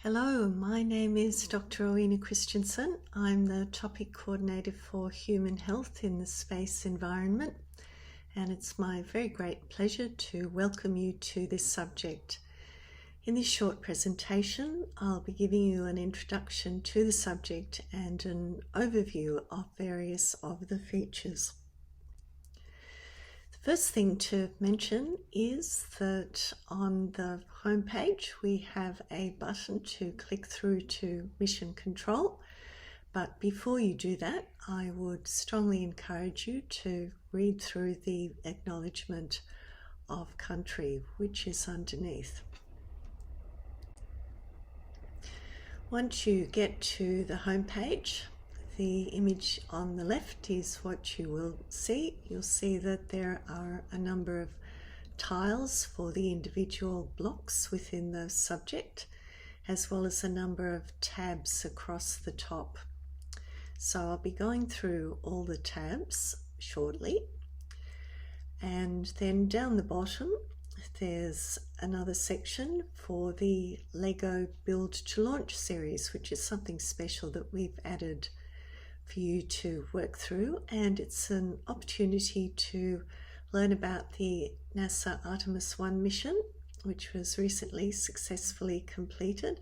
Hello, my name is Dr. Owena Christensen. I'm the Topic Coordinator for Human Health in the Space Environment, and it's my very great pleasure to welcome you to this subject. In this short presentation, I'll be giving you an introduction to the subject and an overview of various of the features. First thing to mention is that on the home page we have a button to click through to mission control, but before you do that I would strongly encourage you to read through the acknowledgement of country, which is underneath. Once you get to the home page, the image on the left is what you will see. You'll see that there are a number of tiles for the individual blocks within the subject, as well as a number of tabs across the top. So I'll be going through all the tabs shortly. And then down the bottom, there's another section for the Lego Build to Launch series, which is something special that we've added for you to work through, and it's an opportunity to learn about the NASA Artemis 1 mission, which was recently successfully completed,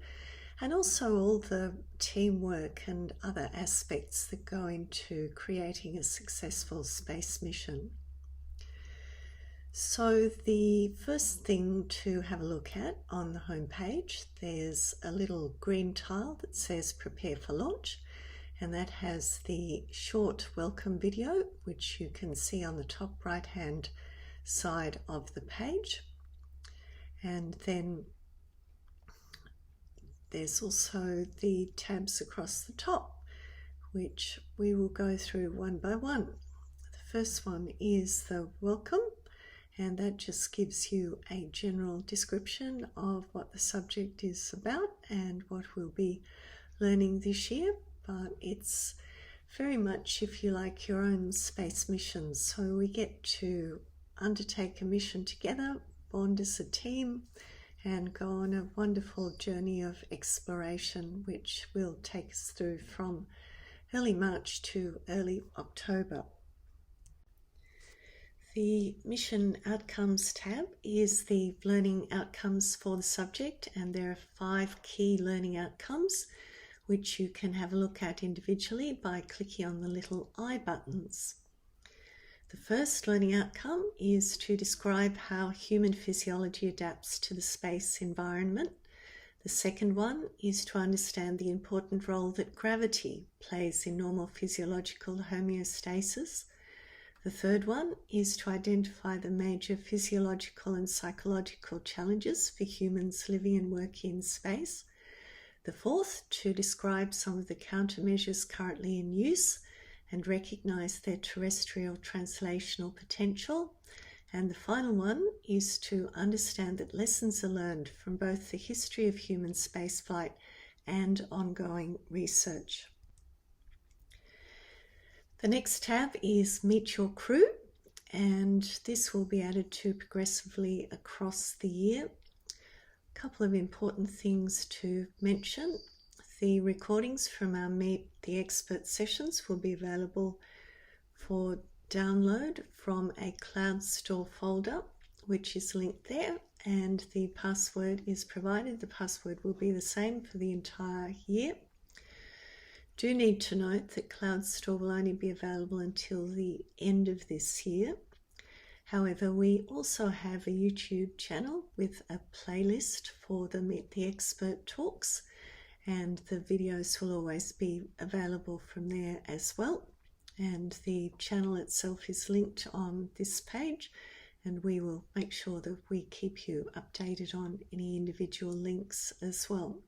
and also all the teamwork and other aspects that go into creating a successful space mission. So the first thing to have a look at on the home page, there's a little green tile that says Prepare for Launch, and that has the short welcome video, which you can see on the top right hand side of the page. And then there's also the tabs across the top, which we will go through one by one. The first one is the welcome, and that just gives you a general description of what the subject is about and what we'll be learning this year. But it's very much, if you like, your own space mission. So we get to undertake a mission together, bond as a team, and go on a wonderful journey of exploration, which will take us through from early March to early October. The Mission Outcomes tab is the learning outcomes for the subject, and there are 5 key learning outcomes which you can have a look at individually by clicking on the little I buttons. The first learning outcome is to describe how human physiology adapts to the space environment. The second one is to understand the important role that gravity plays in normal physiological homeostasis. The third one is to identify the major physiological and psychological challenges for humans living and working in space. The fourth, to describe some of the countermeasures currently in use and recognise their terrestrial translational potential. And the final one is to understand that lessons are learned from both the history of human spaceflight and ongoing research. The next tab is Meet Your Crew, and this will be added to progressively across the year. Couple of important things to mention. The recordings from our Meet the Expert sessions will be available for download from a Cloud Store folder, which is linked there, and the password is provided. The password will be the same for the entire year. Do need to note that Cloud Store will only be available until the end of this year. However, we also have a YouTube channel with a playlist for the Meet the Expert talks, and the videos will always be available from there as well. And the channel itself is linked on this page, and we will make sure that we keep you updated on any individual links as well.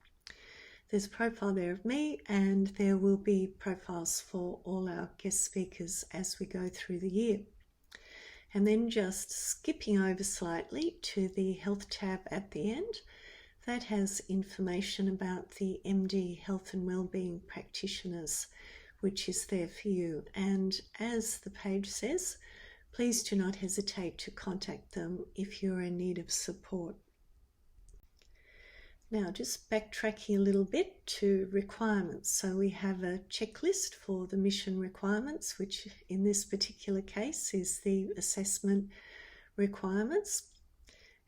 There's a profile there of me, and there will be profiles for all our guest speakers as we go through the year. And then just skipping over slightly to the Health tab at the end, that has information about the MD Health and Wellbeing practitioners, which is there for you. And as the page says, please do not hesitate to contact them if you're in need of support. Now just backtracking a little bit to requirements. So we have a checklist for the mission requirements, which in this particular case is the assessment requirements.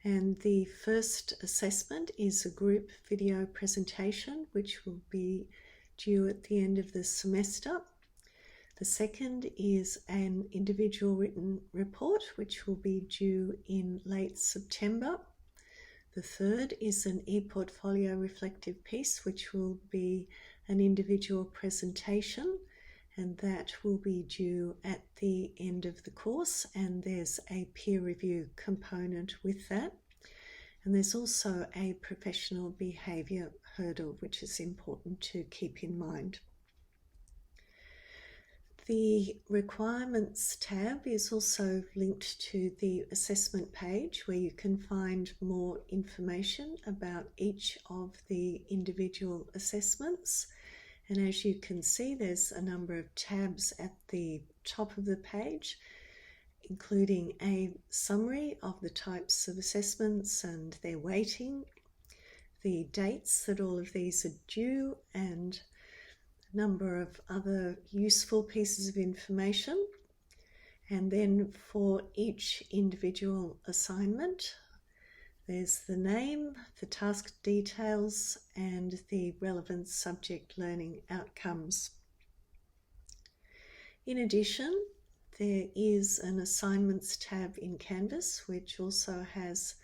And the first assessment is a group video presentation, which will be due at the end of the semester. The second is an individual written report, which will be due in late September. The third is an e-portfolio reflective piece, which will be an individual presentation, and that will be due at the end of the course, and there's a peer review component with that. And there's also a professional behaviour hurdle, which is important to keep in mind. The requirements tab is also linked to the assessment page, where you can find more information about each of the individual assessments. And as you can see, there's a number of tabs at the top of the page, including a summary of the types of assessments and their weighting, the dates that all of these are due, and number of other useful pieces of information. And then for each individual assignment, there's the name, the task details, and the relevant subject learning outcomes. In addition, there is an assignments tab in Canvas, which also has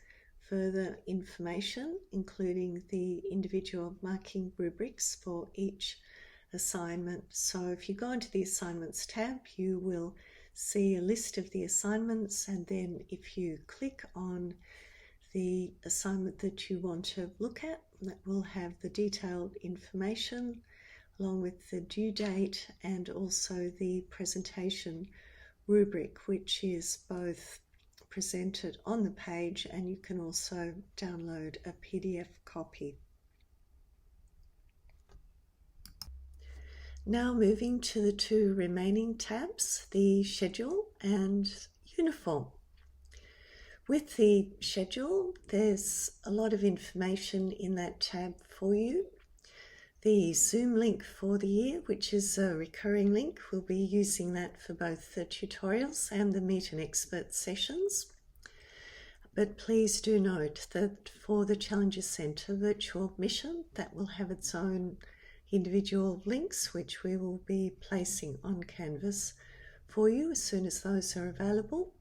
further information, including the individual marking rubrics for each assignment. So if you go into the assignments tab, you will see a list of the assignments, and then if you click on the assignment that you want to look at, that will have the detailed information along with the due date and also the presentation rubric, which is both presented on the page, and you can also download a PDF copy. Now moving to the two remaining tabs, the schedule and uniform. With the schedule, there's a lot of information in that tab for you. The Zoom link for the year, which is a recurring link, we'll be using that for both the tutorials and the Meet an Expert sessions. But please do note that for the Challenger Centre virtual mission, that will have its own individual links, which we will be placing on Canvas for you as soon as those are available.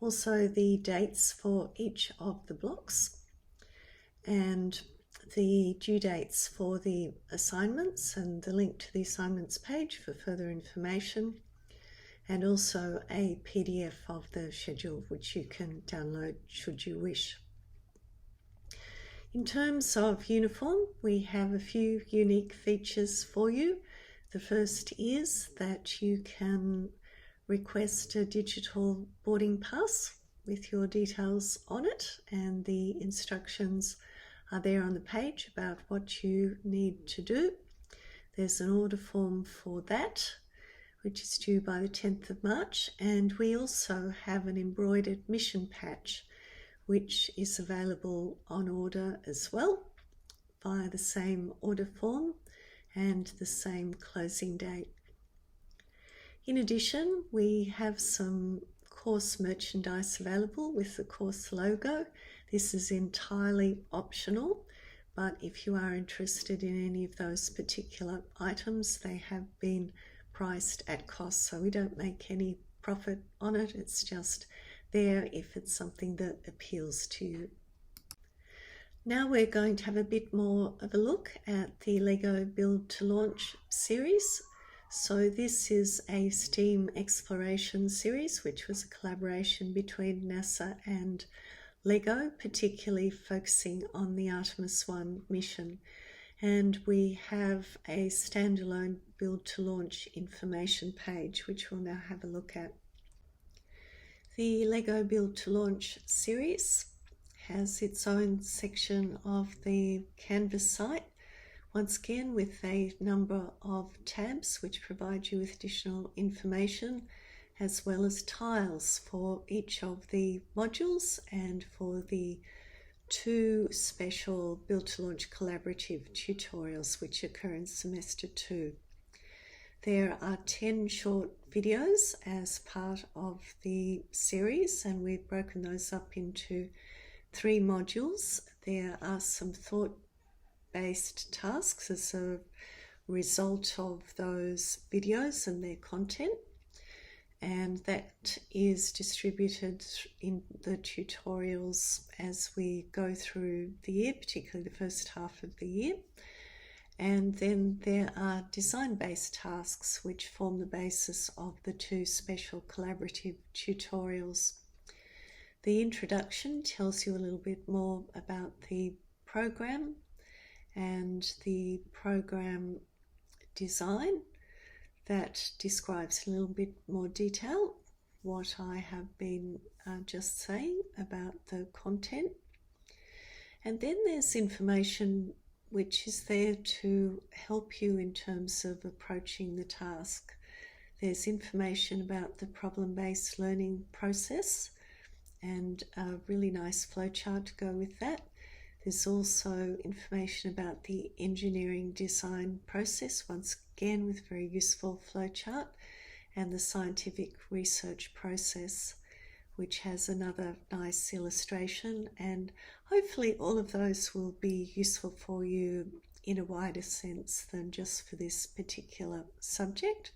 Also the dates for each of the blocks and the due dates for the assignments and the link to the assignments page for further information, and also a PDF of the schedule which you can download should you wish. In terms of uniform, we have a few unique features for you. The first is that you can request a digital boarding pass with your details on it, and the instructions are there on the page about what you need to do. There's an order form for that, which is due by the 10th of March, and we also have an embroidered mission patch, which is available on order as well via the same order form and the same closing date. In addition, we have some course merchandise available with the course logo. This is entirely optional, but if you are interested in any of those particular items, they have been priced at cost, so we don't make any profit on it. It's just there if it's something that appeals to you. Now we're going to have a bit more of a look at the LEGO Build to Launch series. So this is a STEAM exploration series, which was a collaboration between NASA and LEGO, particularly focusing on the Artemis 1 mission. And we have a standalone Build to Launch information page, which we'll now have a look at. The LEGO Build to Launch series has its own section of the Canvas site, once again with a number of tabs which provide you with additional information, as well as tiles for each of the modules and for the 2 special Build to Launch collaborative tutorials which occur in semester 2. There are 10 short videos as part of the series, and we've broken those up into 3 modules. There are some thought-based tasks as a result of those videos and their content, and that is distributed in the tutorials as we go through the year, particularly the first half of the year. And then there are design-based tasks which form the basis of the 2 special collaborative tutorials. The introduction tells you a little bit more about the program and the program design. That describes in a little bit more detail what I have been just saying about the content. And then there's information which is there to help you in terms of approaching the task. There's information about the problem-based learning process and a really nice flowchart to go with that. There's also information about the engineering design process, once again with a very useful flowchart, and the scientific research process, which has another nice illustration. And hopefully all of those will be useful for you in a wider sense than just for this particular subject.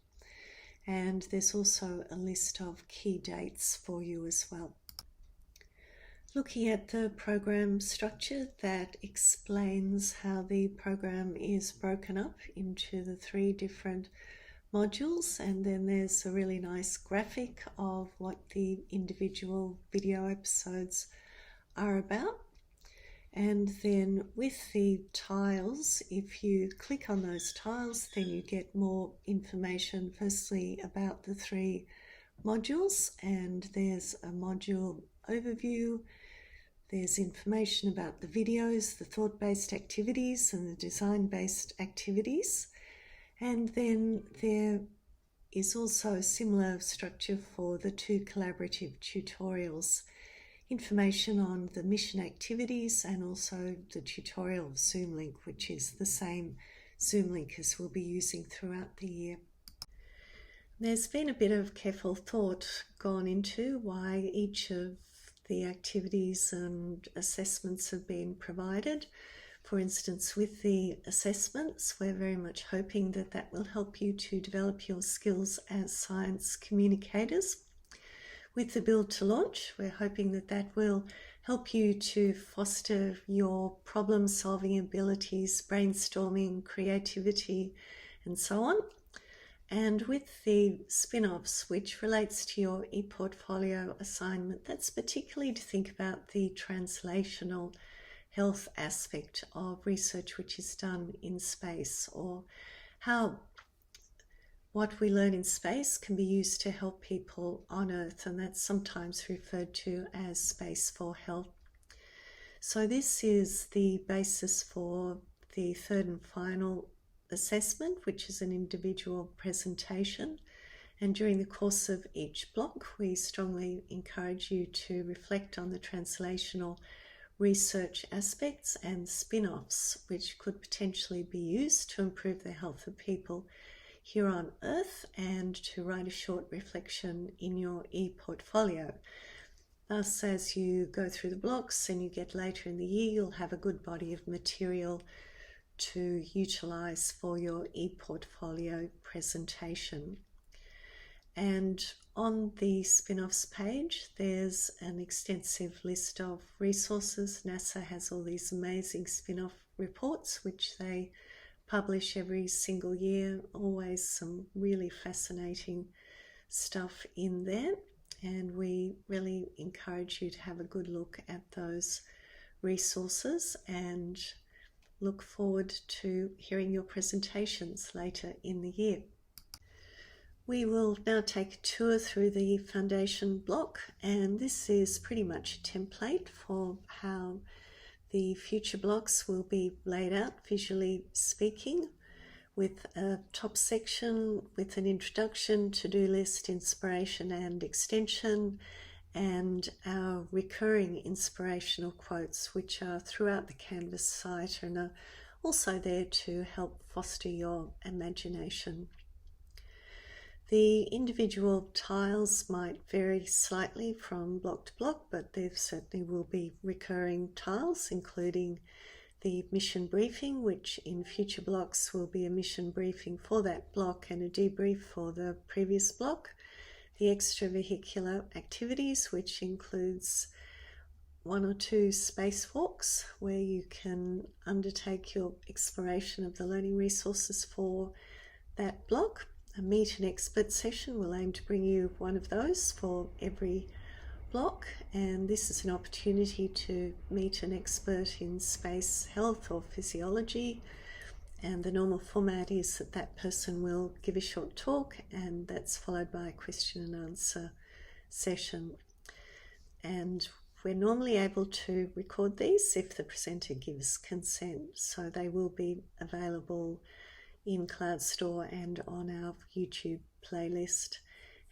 And there's also a list of key dates for you as well. Looking at the program structure, that explains how the program is broken up into the 3 different modules, and then there's a really nice graphic of what the individual video episodes are about. And then with the tiles, if you click on those tiles, then you get more information firstly about the 3 modules, and there's a module overview. There's information about the videos, the thought-based activities and the design-based activities. And then there is also a similar structure for the 2 collaborative tutorials. Information on the mission activities and also the tutorial of Zoom link, which is the same Zoom link as we'll be using throughout the year. There's been a bit of careful thought gone into why each of the activities and assessments have been provided. For instance, with the assessments, we're very much hoping that that will help you to develop your skills as science communicators. With the Build to Launch, we're hoping that that will help you to foster your problem-solving abilities, brainstorming, creativity, and so on. And with the spin-offs, which relates to your ePortfolio assignment, that's particularly to think about the translational health aspect of research which is done in space, or how what we learn in space can be used to help people on Earth, and that's sometimes referred to as Space for Health. So this is the basis for the 3rd and final assessment, which is an individual presentation. And during the course of each block, we strongly encourage you to reflect on the translational research aspects and spin-offs, which could potentially be used to improve the health of people here on Earth, and to write a short reflection in your ePortfolio. Thus, as you go through the blocks and you get later in the year, you'll have a good body of material to utilize for your ePortfolio presentation. And on the spin-offs page, there's an extensive list of resources. NASA has all these amazing spin-off reports, which they publish every single year. Always some really fascinating stuff in there. And we really encourage you to have a good look at those resources and look forward to hearing your presentations later in the year. We will now take a tour through the foundation block, and this is pretty much a template for how the future blocks will be laid out, visually speaking, with a top section with an introduction, to-do list, inspiration and extension, and our recurring inspirational quotes, which are throughout the Canvas site and are also there to help foster your imagination. The individual tiles might vary slightly from block to block, but there certainly will be recurring tiles, including the mission briefing, which in future blocks will be a mission briefing for that block and a debrief for the previous block. The extravehicular activities, which includes 1 or 2 spacewalks where you can undertake your exploration of the learning resources for that block. A meet an expert session will aim to bring you one of those for every block, and this is an opportunity to meet an expert in space health or physiology, and the normal format is that that person will give a short talk and that's followed by a question and answer session. And we're normally able to record these if the presenter gives consent, so they will be available in Cloud Store and on our YouTube playlist.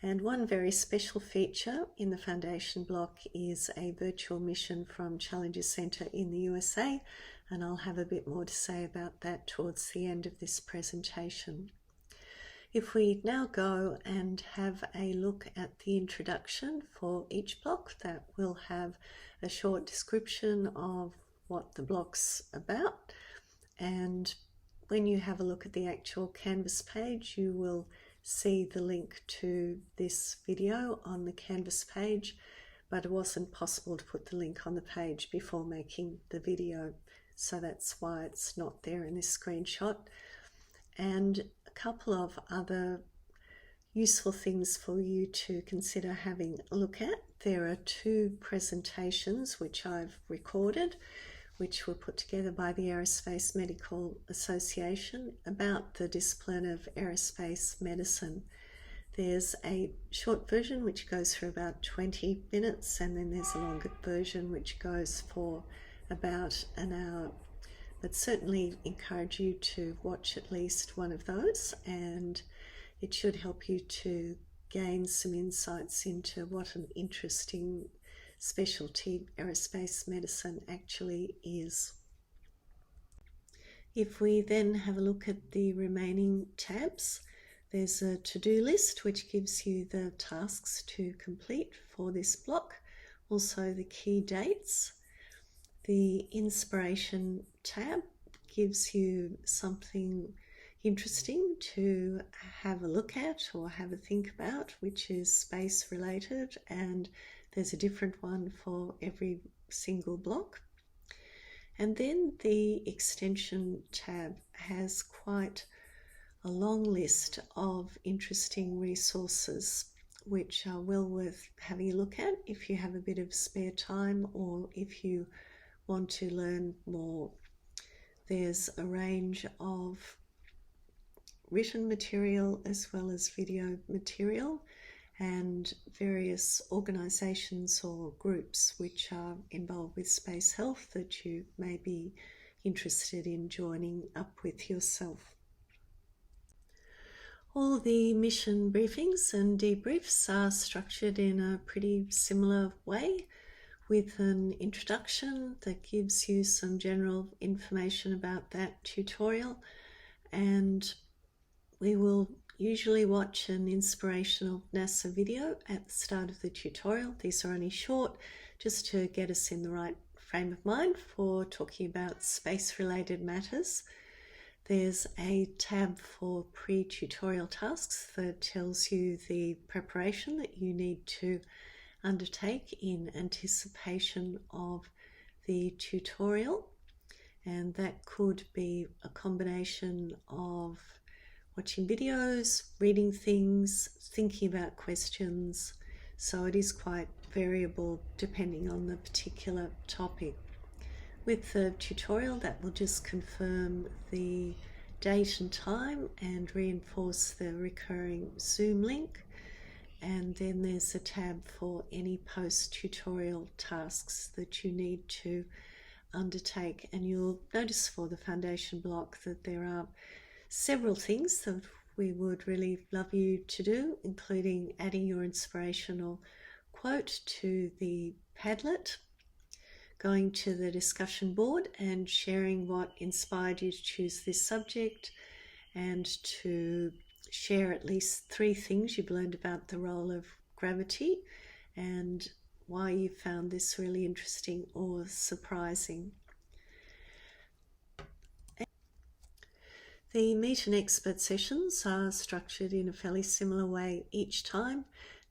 And one very special feature in the foundation block is a virtual mission from Challenger Centre in the USA, and I'll have a bit more to say about that towards the end of this presentation. If we now go and have a look at the introduction for each block, that will have a short description of what the block's about, and when you have a look at the actual Canvas page, you will see the link to this video on the Canvas page, but it wasn't possible to put the link on the page before making the video, so that's why it's not there in this screenshot. And a couple of other useful things for you to consider having a look at. There are 2 presentations which I've recorded, which were put together by the Aerospace Medical Association about the discipline of aerospace medicine. There's a short version which goes for about 20 minutes, and then there's a longer version which goes for about an hour. But certainly encourage you to watch at least one of those, and it should help you to gain some insights into what an interesting specialty aerospace medicine actually is. If we then have a look at the remaining tabs, there's a to-do list which gives you the tasks to complete for this block, also the key dates. The inspiration tab gives you something interesting to have a look at or have a think about, which is space related, and there's a different one for every single block. And then the extension tab has quite a long list of interesting resources which are well worth having a look at if you have a bit of spare time or if you want to learn more. There's a range of written material as well as video material, and various organisations or groups which are involved with space health that you may be interested in joining up with yourself. All the mission briefings and debriefs are structured in a pretty similar way, with an introduction that gives you some general information about that tutorial, and we will usually watch an inspirational NASA video at the start of the tutorial. These are only short, just to get us in the right frame of mind for talking about space-related matters. There's a tab for pre-tutorial tasks that tells you the preparation that you need to undertake in anticipation of the tutorial, and that could be a combination of watching videos, reading things, thinking about questions, so it is quite variable depending on the particular topic. With the tutorial, that will just confirm the date and time and reinforce the recurring Zoom link, and then there's a tab for any post-tutorial tasks that you need to undertake. And you'll notice for the foundation block that there are several things that we would really love you to do, including adding your inspirational quote to the Padlet, going to the discussion board and sharing what inspired you to choose this subject, and to share at least 3 things you've learned about the role of gravity and why you found this really interesting or surprising. The Meet an Expert sessions are structured in a fairly similar way each time.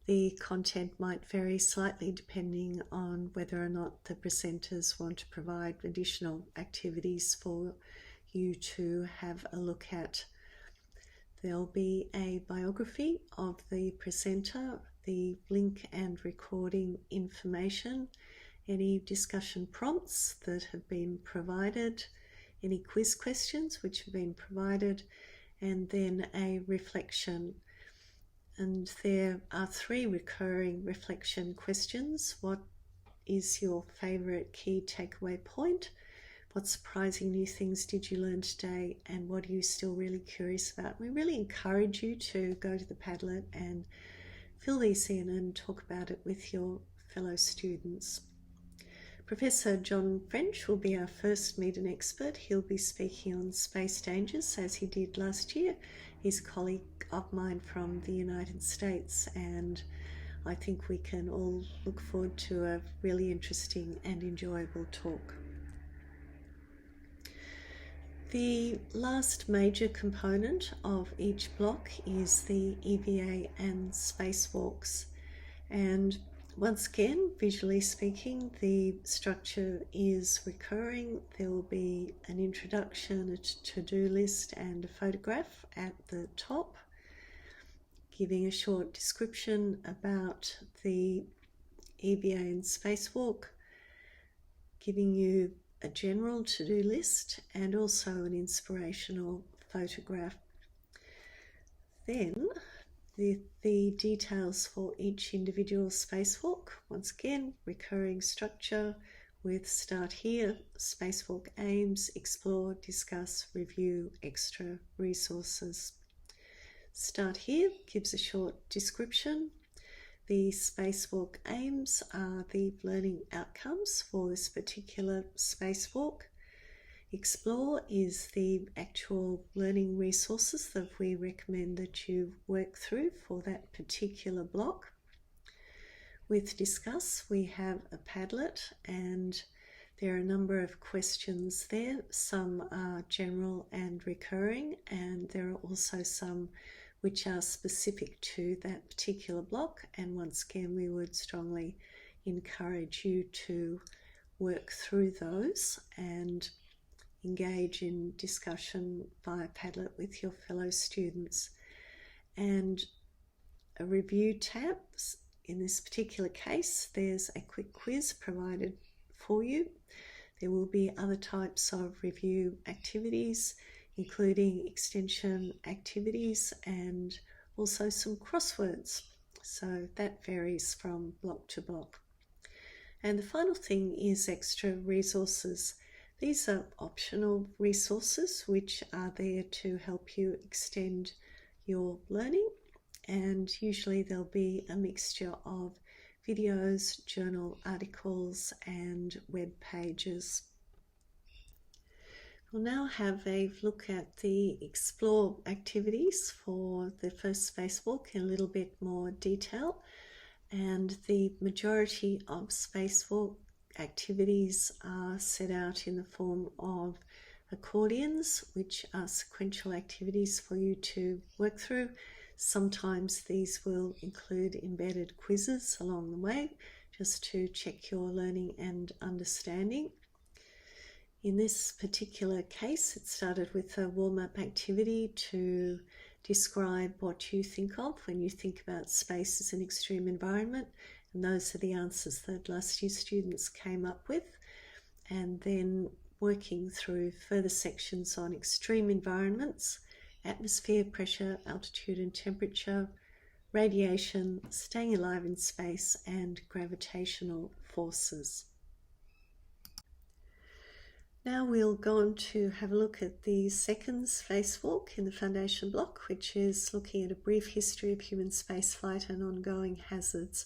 The content might vary slightly depending on whether or not the presenters want to provide additional activities for you to have a look at. There'll be a biography of the presenter, the link and recording information, any discussion prompts that have been provided, any quiz questions which have been provided, and then a reflection. And there are 3 recurring reflection questions. What is your favourite key takeaway point? What surprising new things did you learn today? And what are you still really curious about? We really encourage you to go to the Padlet and fill these in and talk about it with your fellow students. Professor John French will be our first Meet an Expert. He'll be speaking on space dangers, as he did last year. He's a colleague of mine from the United States, and I think we can all look forward to a really interesting and enjoyable talk. The last major component of each block is the EVA and spacewalks. And once again, visually speaking, the structure is recurring. There will be an introduction, a to-do list, and a photograph at the top, giving a short description about the EVA and spacewalk, giving you a general to-do list and also an inspirational photograph. Then the details for each individual spacewalk. Once again, recurring structure with start here, spacewalk aims, explore, discuss, review, extra resources. Start here gives a short description. The spacewalk aims are the learning outcomes for this particular spacewalk. Explore is the actual learning resources that we recommend that you work through for that particular block. With discuss, we have a Padlet, and there are a number of questions there. Some are general and recurring, and there are also some which are specific to that particular block. And once again, we would strongly encourage you to work through those and engage in discussion via Padlet with your fellow students. And a review tab, in this particular case, there's a quick quiz provided for you. There will be other types of review activities, including extension activities and also some crosswords. So that varies from block to block. And the final thing is extra resources. These are optional resources which are there to help you extend your learning, and usually there'll be a mixture of videos, journal articles, and web pages. We'll now have a look at the explore activities for the first spacewalk in a little bit more detail. And the majority of spacewalk activities are set out in the form of accordions, which are sequential activities for you to work through. Sometimes these will include embedded quizzes along the way, just to check your learning and understanding. In this particular case, it started with a warm-up activity to describe what you think of when you think about space as an extreme environment. And those are the answers that last year's students came up with. And then working through further sections on extreme environments, atmosphere, pressure, altitude and temperature, radiation, staying alive in space, and gravitational forces. Now we'll go on to have a look at the second spacewalk in the foundation block, which is looking at a brief history of human spaceflight and ongoing hazards.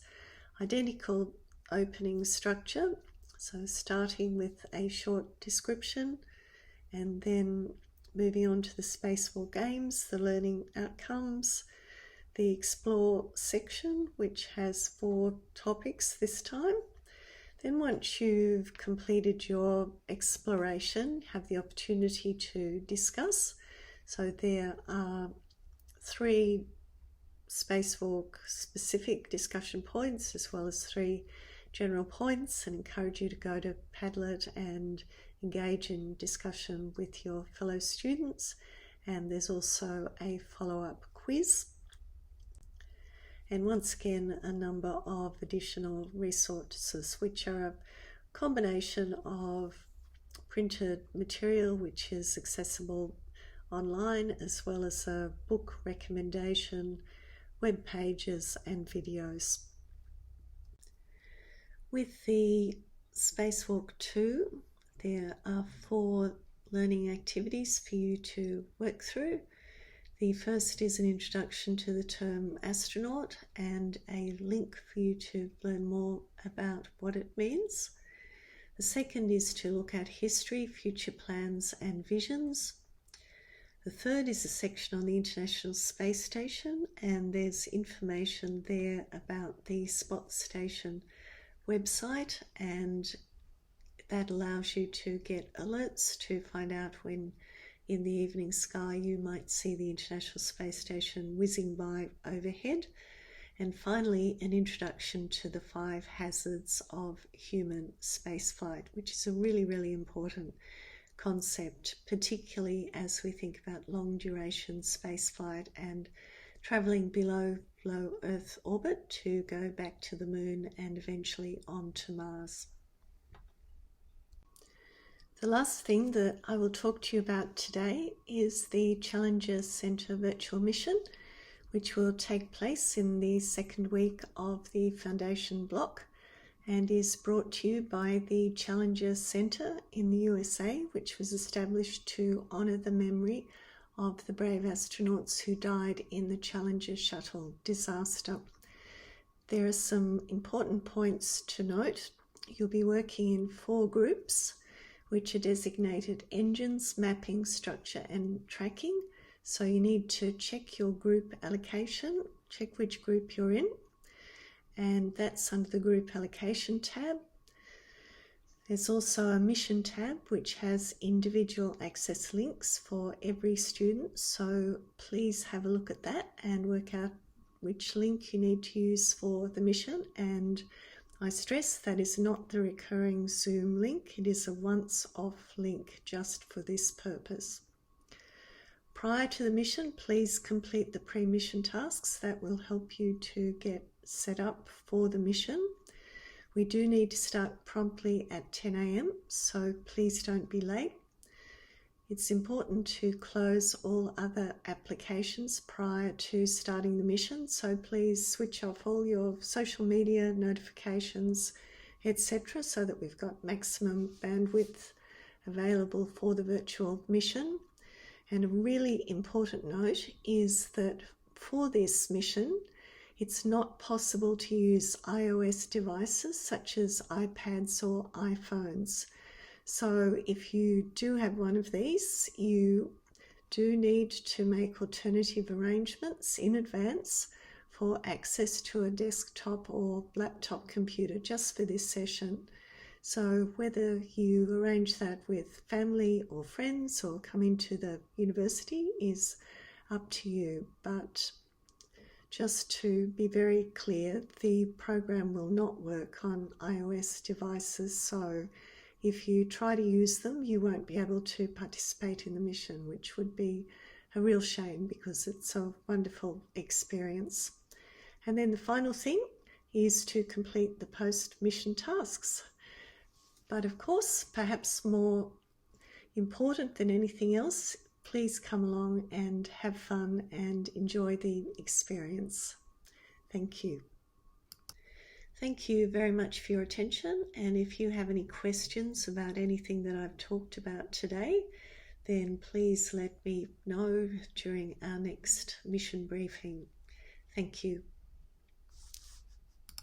identical opening structure. So starting with a short description and then moving on to the Spacewalk games, the learning outcomes, the Explore section, which has 4 topics this time. Then once you've completed your exploration, have the opportunity to discuss. So there are 3 Spacewalk specific discussion points as well as 3 general points, and encourage you to go to Padlet and engage in discussion with your fellow students. And there's also a follow-up quiz. And once again, a number of additional resources, which are a combination of printed material, which is accessible online, as well as a book recommendation, web pages and videos. With the Spacewalk 2, there are 4 learning activities for you to work through. The first is an introduction to the term astronaut and a link for you to learn more about what it means. The second is to look at history, future plans and visions. The third is a section on the International Space Station, and there's information there about the Spot Station website, and that allows you to get alerts to find out when in the evening sky you might see the International Space Station whizzing by overhead. And finally, an introduction to the 5 hazards of human spaceflight, which is a really, really important concept, particularly as we think about long duration spaceflight and travelling below low Earth orbit to go back to the moon and eventually on to Mars. The last thing that I will talk to you about today is the Challenger Centre virtual mission, which will take place in the second week of the foundation block and is brought to you by the Challenger Centre in the USA, which was established to honour the memory of the brave astronauts who died in the Challenger shuttle disaster. There are some important points to note. You'll be working in 4 groups, which are designated engines, mapping, structure and tracking. So you need to check your group allocation, check which group you're in, and that's under the group allocation tab. There's also a mission tab which has individual access links for every student, so please have a look at that and work out which link you need to use for the mission. And I stress that is not the recurring Zoom link, it is a once-off link just for this purpose. Prior to the mission, please complete the pre-mission tasks that will help you to get set up for the mission. We do need to start promptly at 10 a.m, so please don't be late. It's important to close all other applications prior to starting the mission, so please switch off all your social media notifications, etc., so that we've got maximum bandwidth available for the virtual mission. And a really important note is that for this mission, it's not possible to use iOS devices such as iPads or iPhones. So if you do have one of these, you do need to make alternative arrangements in advance for access to a desktop or laptop computer just for this session. So whether you arrange that with family or friends or come into the university is up to you. But just to be very clear, the program will not work on iOS devices, so if you try to use them, you won't be able to participate in the mission, which would be a real shame because it's a wonderful experience. And then the final thing is to complete the post-mission tasks. But of course, perhaps more important than anything else, please come along and have fun and enjoy the experience. Thank you. Thank you very much for your attention, and if you have any questions about anything that I've talked about today, then please let me know during our next mission briefing. Thank you.